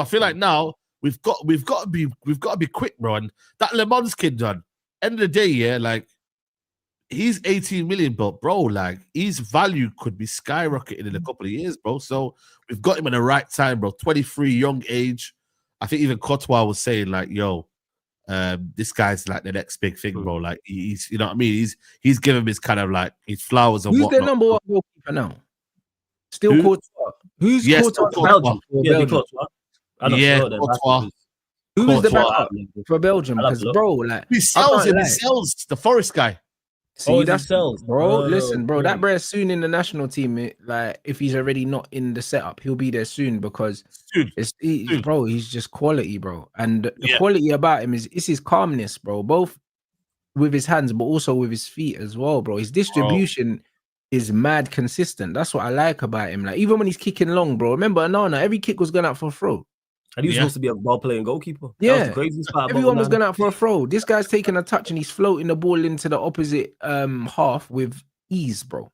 I feel like now we've got to be quick, bro. And that Lammens kid, done. End of the day, yeah, like he's 18 million, but bro, like his value could be skyrocketing in a couple of years, bro. So we've got him at the right time, bro. 23, young age. I think even Courtois was saying like, yo, this guy's like the next big thing, bro. Like he's, you know what I mean? He's giving him his kind of like his flowers and whatnot. Who's their number one goalkeeper now? Still Courtois. Who's Courtois? Belgium. Yeah, Courtois. Courtois. Who is the backup for Belgium? Because bro, like he sells the Forest guy. See, that's bro. Listen, bro, that bro soon in the national team. Like, if he's already not in the setup, he'll be there soon because bro, he's just quality, bro. And the quality about him is his calmness, bro. Both with his hands, but also with his feet as well, bro. His distribution is mad consistent. That's what I like about him. Like, even when he's kicking long, bro. Remember, Onana, every kick was going out for a throw. And he was supposed to be a ball-playing goalkeeper. Yeah. That was the craziest part. Everyone was going out for a throw. This guy's taking a touch and he's floating the ball into the opposite half with ease, bro.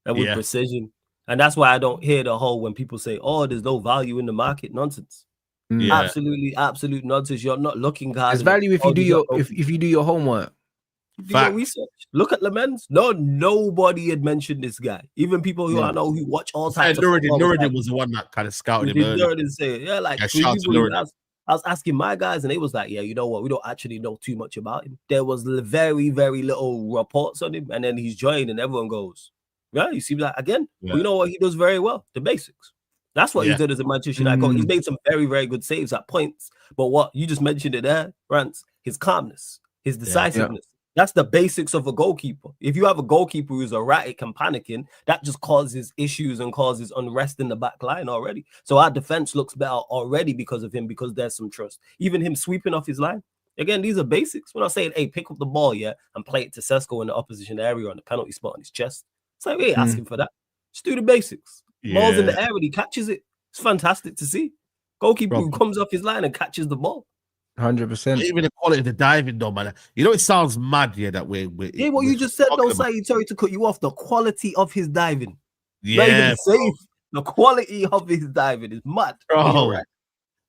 And with precision. And that's why I don't hear the whole when people say, oh, there's no value in the market. Nonsense. Absolutely, absolute nonsense. You're not looking hard. There's value if you do your if you do your homework. Do your research. Look at Lammens. Nobody had mentioned this guy. Even people who I know who watch all types of Nuruddin was the one that kind of scouted him. Nuruddin say, I was asking my guys, and they was like, yeah, you know what? We don't actually know too much about him. There was very, very little reports on him, and then he's joined, and everyone goes, yeah, you see that again? Well, you know what he does very well? The basics. That's what he did as a Manchester United coach. He's made some very, very good saves at points. But what you just mentioned it there, Rants, his calmness, his decisiveness. That's the basics of a goalkeeper. If you have a goalkeeper who's erratic and panicking, that just causes issues and causes unrest in the back line already. So our defense looks better already because of him, because there's some trust. Even him sweeping off his line. Again, these are basics. We're not saying, hey, pick up the ball, and play it to Sesko in the opposition area on the penalty spot on his chest. It's like, we ain't asking for that. Just do the basics. Ball's in the air and he catches it. It's fantastic to see. Goalkeeper who comes off his line and catches the ball. 100%. Even the quality of the diving, though, man. You know, it sounds mad, that way. What you just said, though, sorry to cut you off. The quality of his diving. Yeah. Not even safe. The quality of his diving is mad. Bro,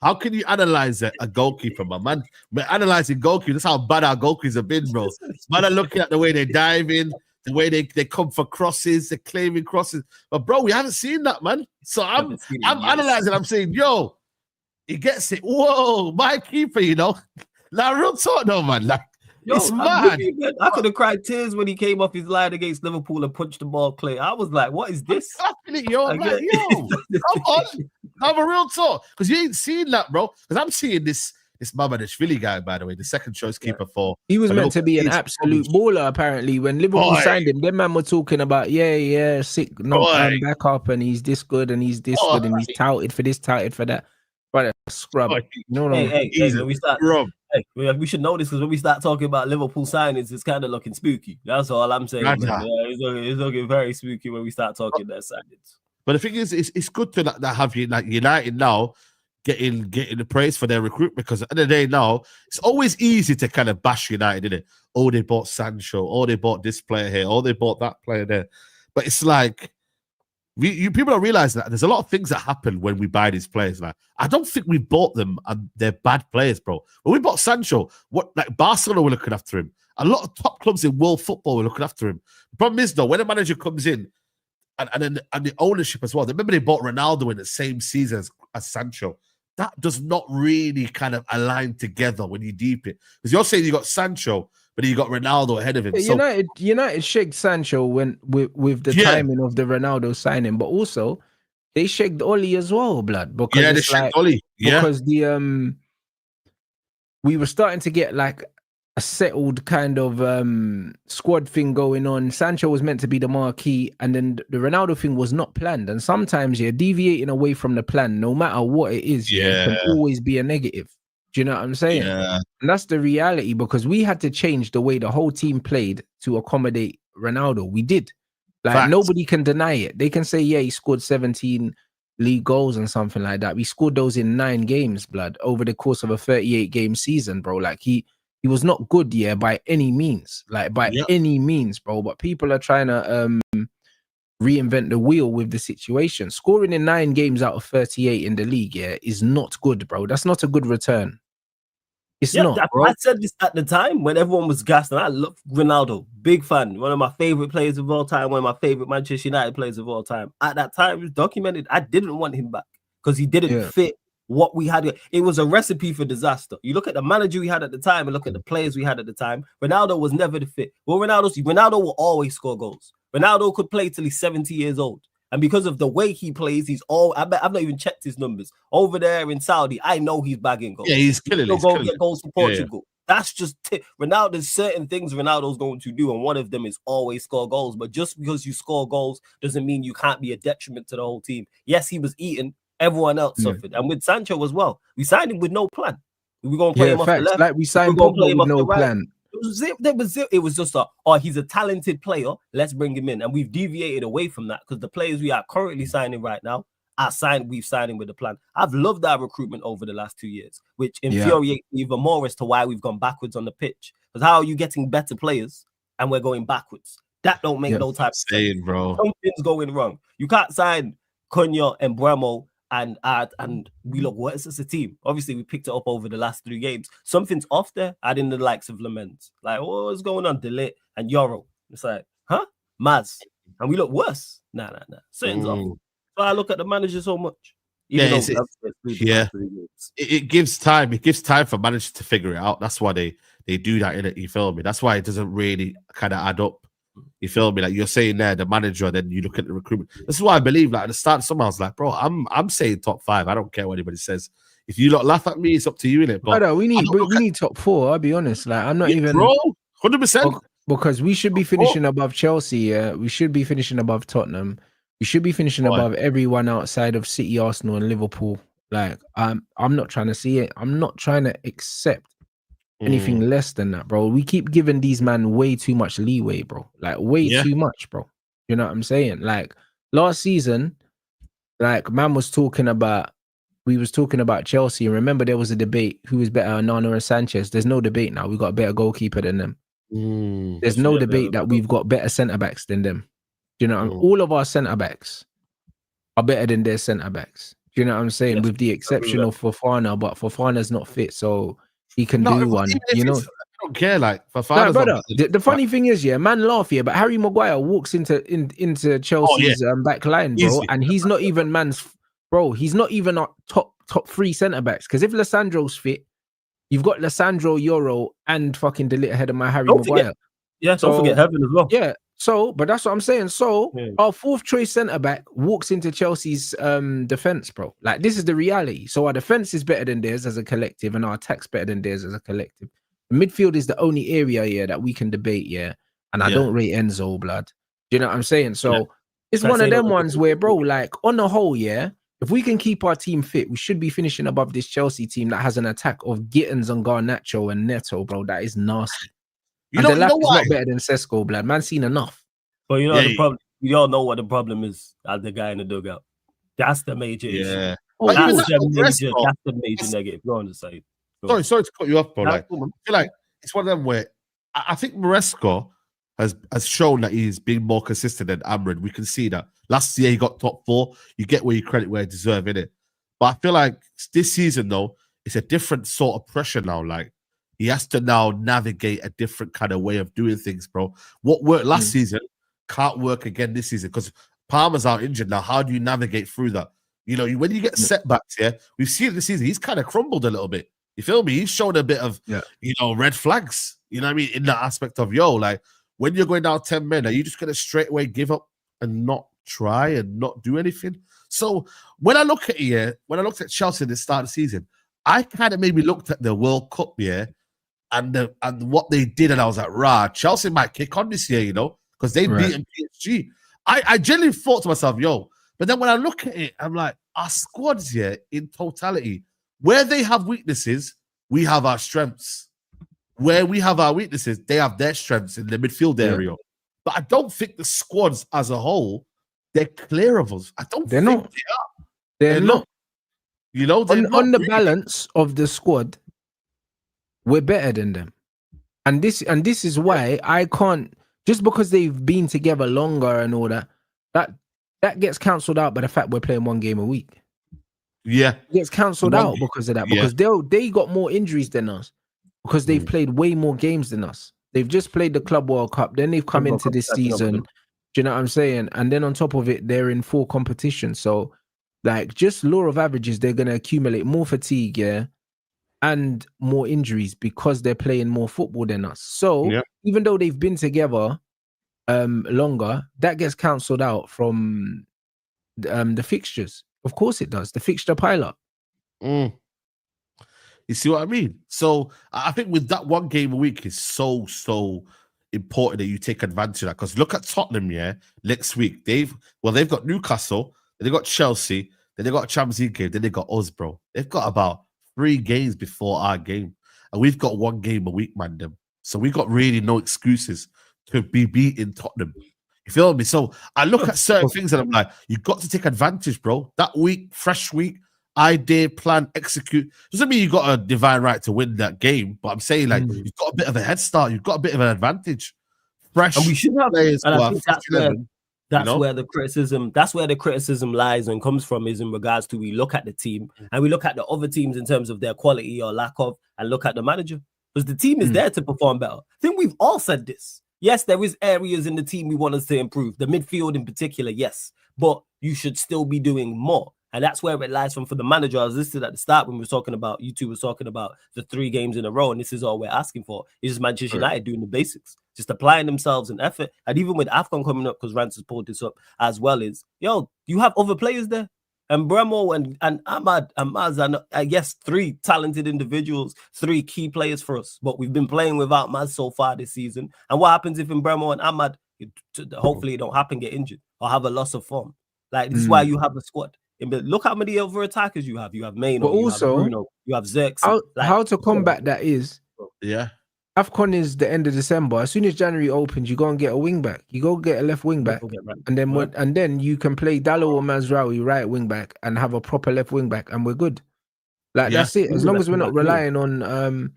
how can you analyze a goalkeeper, man? We're analyzing goalkeepers. That's how bad our goalkeepers have been, bro. Man are looking at the way they dive in, the way they come for crosses, they're claiming crosses. But, bro, we haven't seen that, man. So I'm analyzing. I'm saying, yo, he gets it. Whoa, my keeper, Like, real talk, though, man. Like, it's mad. I could have cried tears when he came off his line against Liverpool and punched the ball clear. I was like, what is this? Yo, come on. Have a real talk. Because you ain't seen that, bro. Because I'm seeing this Mamardashvili guy, by the way, the second choice keeper for... He was meant to be an absolute baller, apparently. When Liverpool signed him, them man were talking about, sick, back up, and he's this good, and he's this good, and he's touted for this, touted for that. But scrub. We should know this because when we start talking about Liverpool signings, it's kind of looking spooky. That's all I'm saying. It's looking very spooky when we start talking their signings. But the thing is, it's good to have United now getting the praise for their recruitment, because at the end of the day now, it's always easy to kind of bash United, isn't it? Oh, they bought Sancho. Oh, they bought this player here. Oh, they bought that player there. But it's like, people don't realize that there's a lot of things that happen when we buy these players. Like, I don't think we bought them and they're bad players, bro. When we bought Sancho, Barcelona were looking after him. A lot of top clubs in world football were looking after him. The problem is, though, when a manager comes in and the ownership as well, remember they bought Ronaldo in the same season as Sancho. That does not really kind of align together when you deep it. Because you're saying you got Sancho, but you got Ronaldo ahead of him. United shagged Sancho with the timing of the Ronaldo signing, but also they shagged Oli as well, blood. Because they shagged Oli. Because we were starting to get like a settled kind of squad thing going on. Sancho was meant to be the marquee, and then the Ronaldo thing was not planned. And sometimes deviating away from the plan, no matter what it is, can always be a negative. Do you know what I'm saying? Yeah. And that's the reality, because we had to change the way the whole team played to accommodate Ronaldo. We did. Like, nobody can deny it. They can say, he scored 17 league goals and something like that. We scored those in 9 games, blood, over the course of a 38-game season, bro. Like, he was not good, by any means. Like, by any means, bro. But people are trying to reinvent the wheel with the situation. Scoring in 9 games out of 38 in the league, is not good, bro. That's not a good return. It's not, bro. I said this at the time when everyone was gassed, and I love Ronaldo, big fan, one of my favorite players of all time, one of my favorite Manchester United players of all time. At that time, it was documented. I didn't want him back because he didn't fit what we had. It was a recipe for disaster. You look at the manager we had at the time and look at the players we had at the time. Ronaldo was never the fit. Well, Ronaldo will always score goals. Ronaldo could play till he's 70 years old. And because of the way he plays, I've not even checked his numbers. Over there in Saudi, I know he's bagging goals. Yeah, he's killing it. He'll go get goals for Portugal. Yeah. That's just Ronaldo. There's certain things Ronaldo's going to do, and one of them is always score goals. But just because you score goals doesn't mean you can't be a detriment to the whole team. Yes, he was eaten. Everyone else suffered. And with Sancho as well. We signed him with no plan. We were going to play him off the left. Like we signed Pogba with no plan. It was just he's a talented player. Let's bring him in, and we've deviated away from that because the players we are currently signing right now we've signed him with a plan. I've loved our recruitment over the last 2 years, which infuriates me even more as to why we've gone backwards on the pitch. Because how are you getting better players and we're going backwards? That don't make no type of sense, bro. Something's going wrong. You can't sign Cunha and Bremo and we look worse as a team. Obviously, we picked it up over the last 3 games. Something's off there, adding the likes of Lammens. Like, what's going on? Delete and Euro. It's like, huh? Maz. And we look worse. Nah. Something's off. So I look at the manager so much. It gives time. It gives time for managers to figure it out. That's why they do that in it. You feel me? That's why it doesn't really kind of add up. You feel me? Like you're saying there, the manager, then you look at the recruitment. This is why I believe, like at the start, someone was like, bro, I'm saying top 5. I don't care what anybody says. If you lot laugh at me, it's up to you, innit? But we need top 4, I'll be honest. Like I'm not even bro, 100%. Because we should be finishing above Chelsea, we should be finishing above Tottenham. We should be finishing above everyone outside of City, Arsenal, and Liverpool. Like I'm not trying to see it. I'm not trying to accept anything less than that, bro. We keep giving these men way too much leeway, bro. Like way too much, bro. You know what I'm saying? Like last season, like we was talking about Chelsea. And remember there was a debate who was better, Onana or Sanchez. There's no debate now. We got a better goalkeeper than them. There's no debate that we've got better centre backs than them. Do you know what I mean? All of our centre backs are better than their centre backs. Do you know what I'm saying? With the exception of Fofana, but Fofana's not fit, so he can do one. You know, I don't care. Like Fofana's brother. The funny thing is, man laugh here, but Harry Maguire walks into Chelsea's back line, bro, easy. And he's not even he's not even a top 3 centre backs. Because if Lissandro's fit, you've got Lissandro, Euro, and fucking Delete ahead of my Harry Maguire. Don't forget Heaven as well. Yeah. So, but that's what I'm saying. So, our 4th choice centre back walks into Chelsea's defense, bro. Like this is the reality. So our defense is better than theirs as a collective, and our attack's better than theirs as a collective. The midfield is the only area that we can debate, and I don't rate Enzo, blood. Do you know what I'm saying? So it's one of them ones where, bro, like on the whole, if we can keep our team fit, we should be finishing above this Chelsea team that has an attack of Gittins and Garnacho and Neto, bro. That is nasty. And the left is not better than Sesko, blood. Man, seen enough. But you know the problem. We all know what the problem is. As the guy in the dugout, that's the major issue. That's the major negative. Go on the side. Sorry to cut you off, bro. Like, I feel like it's one of them where I think Maresco has shown that he's been more consistent than Amrin. We can see that. Last year he got top 4. You get where you credit where you deserve, innit? But I feel like this season though, it's a different sort of pressure now. Like he has to now navigate a different kind of way of doing things, bro. What worked last season can't work again this season because Palmer's out injured now. How do you navigate through that? You know, when you get setbacks here, we've seen it this season. He's kind of crumbled a little bit. You feel me? He's shown a bit of, red flags. You know what I mean? In that aspect of, like, when you're going down 10 men, are you just going to straight away give up and not try and not do anything? So when I look at when I looked at Chelsea at the start of the season, I kind of maybe looked at the World Cup, and what they did, and I was like, Chelsea might kick on this year, because they've beaten PSG. I genuinely thought to myself, but then when I look at it, I'm like, our squads in totality, where they have weaknesses, we have our strengths. Where we have our weaknesses, they have their strengths in the midfield area. But I don't think the squads as a whole, they're clear of us. I don't think they are. They're not. On the really. Balance of the squad, we're better than them. And this is why I can't, just because they've been together longer and all that that gets cancelled out by the fact we're playing 1 game a week. Yeah, it gets cancelled out because of that. Because they got more injuries than us because they've played way more games than us. They've just played the Club World Cup, then they've come into this season. Do you know what I'm saying? And then on top of it, they're in full competition. So, like, just law of averages, they're gonna accumulate more fatigue, and more injuries because they're playing more football than us. So even though they've been together longer, that gets cancelled out from the fixtures. Of course it does. The fixture pile-up. You see what I mean? So I think with that 1 game a week is so important that you take advantage of that. Because look at Tottenham, next week. They've got Newcastle, then they got Chelsea, then they got a Champions League game, then they got us, bro. They've got about 3 games before our game. And we've got 1 game a week, man. So we got really no excuses to be beating Tottenham. You feel me? So I look at certain things and I'm like, you got to take advantage, bro. That week, fresh week, idea, plan, execute. Doesn't mean you got a divine right to win that game, but I'm saying like you've got a bit of a head start, you've got a bit of an advantage. Fresh, and we should have players. And I think that's where the criticism lies and comes from, is in regards to we look at the team and we look at the other teams in terms of their quality or lack of, and look at the manager, because the team is there to perform better. I think we've all said this. Yes, there is areas in the team we want us to improve, the midfield in particular, yes, but you should still be doing more. And that's where it lies from for the manager. I was listening at the start when we were talking about, you two were talking about the 3 games in a row, and this is all we're asking for. It's just Manchester United doing the basics, just applying themselves in effort. And even with AFCON coming up, because Rants has pulled this up as well, is, you have other players there. And Bremo and Ahmad and Maz, and I guess 3 talented individuals, 3 key players for us. But we've been playing without Maz so far this season. And what happens if Bremo and Ahmad, hopefully it don't happen, get injured or have a loss of form? Like, this is why you have a squad. But look how many other attackers you have. You have Maino, but also, you have Bruno, you have Xerxes. How to combat that is, AFCON is the end of December. As soon as January opens, you go and get a wing back. You go get a left wing back, and then you can play Dallo or Mazraoui right wing back and have a proper left wing back, and we're good. Like that's it. As long as we're not relying on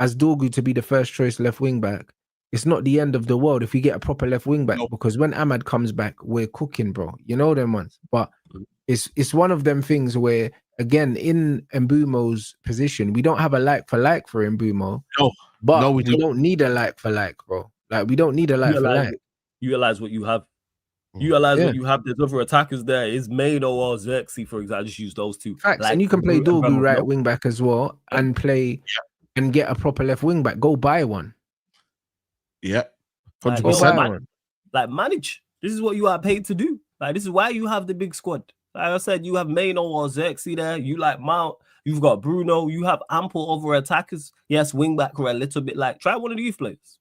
Asdorgu to be the first choice left wing back, it's not the end of the world if we get a proper left wing back. Because when Ahmad comes back, we're cooking, bro. You know them ones, but. It's one of them things where, again, in Mbumo's position, we don't have a like for like for Mbumo. But we don't need a like for like, bro. Like, we don't need a like for like. You realize what you have. You realize what you have. There's other attackers there. Is Maino or Xerxes, for example. I just use those 2. Facts. Like, and you can play Dorgu right wing back as well and play and get a proper left wing back. Go buy one. Yeah. 100%. Like, manage. This is what you are paid to do. Like, this is why you have the big squad. Like I said, you have Maino or Xerxes there. You like Mount. You've got Bruno. You have ample other attackers. Yes, wing back are a little bit like. Try one of these players.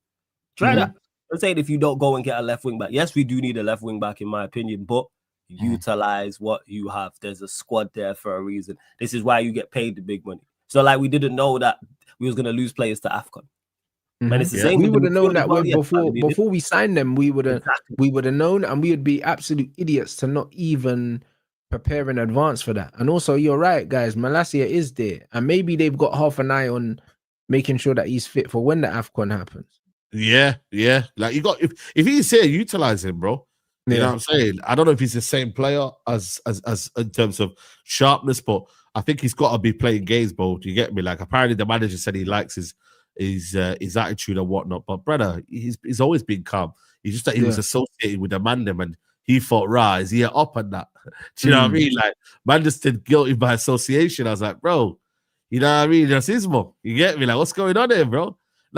Try that. I'm saying if you don't go and get a left wing back. Yes, we do need a left wing back in my opinion, but utilize what you have. There's a squad there for a reason. This is why you get paid the big money. So like we didn't know that we was gonna lose players to AFCON. Man, it's the same. We would have known that before we signed them. We would have known, and we would be absolute idiots to not even prepare in advance for that. And also, you're right, guys. Malacia is there, and maybe they've got half an eye on making sure that he's fit for when the AFCON happens. Yeah. Like, you got if he's here, utilize him, bro. You know what I'm saying? I don't know if he's the same player as in terms of sharpness, but I think he's got to be playing games, bro. Do you get me? Like, apparently the manager said he likes his attitude and whatnot, but brother, he's always been calm. He's just that he was associated with the Mandem, and he thought, is he up and that? Do you know what I mean? Like, man just did guilty by association. I was like, bro, you know what I mean? Racismo. You get me? Like, what's going on here, bro?